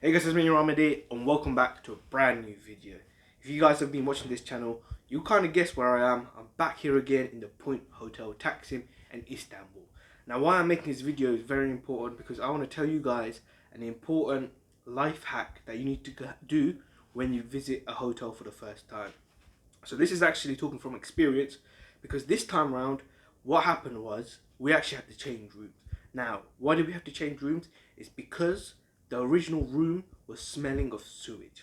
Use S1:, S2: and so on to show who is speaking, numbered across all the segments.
S1: Hey guys, it's me Ramadi and welcome back to a brand new video. If you guys have been watching this channel, you kind of guess where I am. I'm back here again in the Point Hotel Taksim in Istanbul. Now why I'm making this video is very important because I want to tell you guys an important life hack that you need to do when you visit a hotel for the first time. So this is actually talking from experience because this time around what happened was we actually had to change rooms. Now why did we have to change rooms? It's because the original room was smelling of sewage.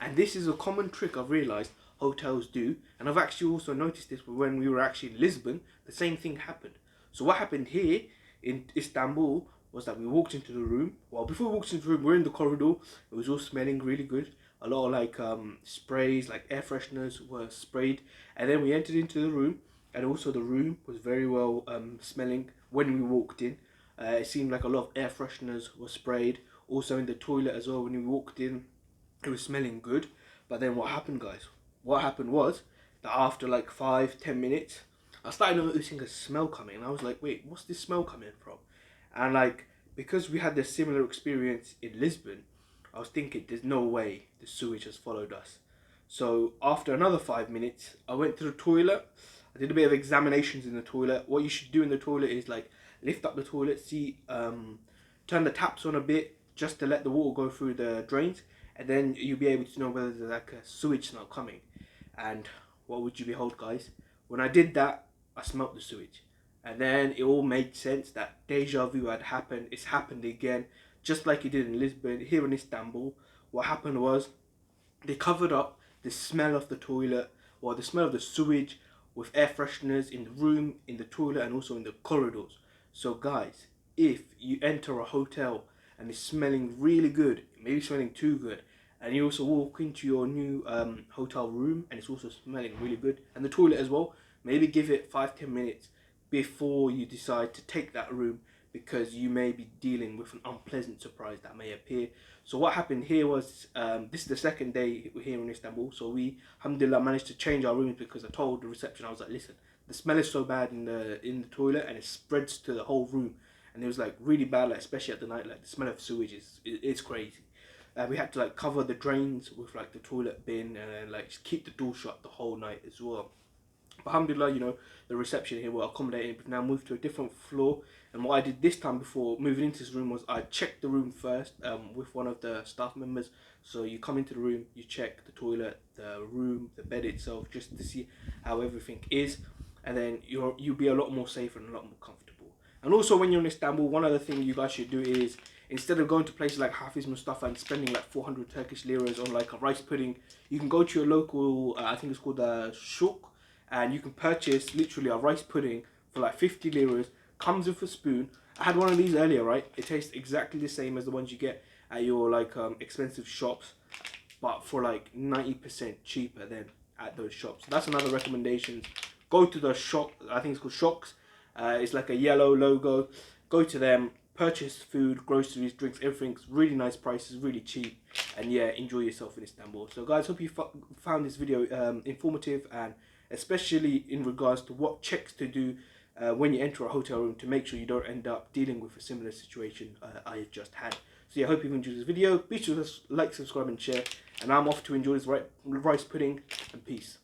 S1: And this is a common trick I've realised hotels do. And I've actually also noticed this when we were actually in Lisbon, the same thing happened. So what happened here in Istanbul was that we walked into the room. Well, before we walked into the room, we're in the corridor. It was all smelling really good. A lot of sprays, like air fresheners were sprayed. And then we entered into the room. And also the room was very well smelling when we walked in. It seemed like a lot of air fresheners were sprayed. Also in the toilet as well, when we walked in, it was smelling good. But then what happened, guys? What happened was that after like 5-10 minutes, I started noticing a smell coming. And I was like, wait, what's this smell coming from? And like, because we had this similar experience in Lisbon, I was thinking there's no way the sewage has followed us. So after another 5 minutes, I went to the toilet. I did a bit of examinations in the toilet. What you should do in the toilet is like lift up the toilet seat, turn the taps on a bit just to let the water go through the drains, and then you'll be able to know whether there's like a sewage smell coming. And what would you behold, guys? When I did that, I smelt the sewage. And then it all made sense that deja vu had happened. It's happened again, just like it did in Lisbon. Here in Istanbul, what happened was they covered up the smell of the toilet or the smell of the sewage with air fresheners in the room, in the toilet, and also in the corridors. So guys, if you enter a hotel and it's smelling really good, maybe smelling too good, and you also walk into your new hotel room and it's also smelling really good, and the toilet as well, maybe give it 5-10 minutes before you decide to take that room, because you may be dealing with an unpleasant surprise that may appear. So what happened here was, this is the second day we're here in Istanbul, so we, alhamdulillah, managed to change our rooms because I told the reception, I was like, listen, the smell is so bad in the toilet and it spreads to the whole room. And it was like really bad, like especially at the night, like the smell of sewage is crazy. We had to like cover the drains with like the toilet bin and then like just keep the door shut the whole night as well. But alhamdulillah, you know, the reception here were accommodating. We've now moved to a different floor. And what I did this time before moving into this room was I checked the room first with one of the staff members. So you come into the room, you check the toilet, the room, the bed itself, just to see how everything is. And then you'll be a lot more safe and a lot more comfortable. And also when you're in Istanbul, one other thing you guys should do is, instead of going to places like Hafiz Mustafa and spending like 400 Turkish liras on like a rice pudding, you can go to your local, I think it's called the Shuk, and you can purchase literally a rice pudding for like 50 liras, comes with a spoon. I had one of these earlier, right? It tastes exactly the same as the ones you get at your like expensive shops, but for like 90% cheaper than at those shops. So that's another recommendation. Go to the shop, I think it's called Shops. It's like a yellow logo. Go to them, purchase food, groceries, drinks, everything's really nice prices, really cheap, and yeah, enjoy yourself in Istanbul. So guys, hope you found this video informative, and especially in regards to what checks to do when you enter a hotel room to make sure you don't end up dealing with a similar situation I just had. So yeah, I hope you've enjoyed this video. Be sure to like, subscribe and share, and I'm off to enjoy this rice pudding, and peace.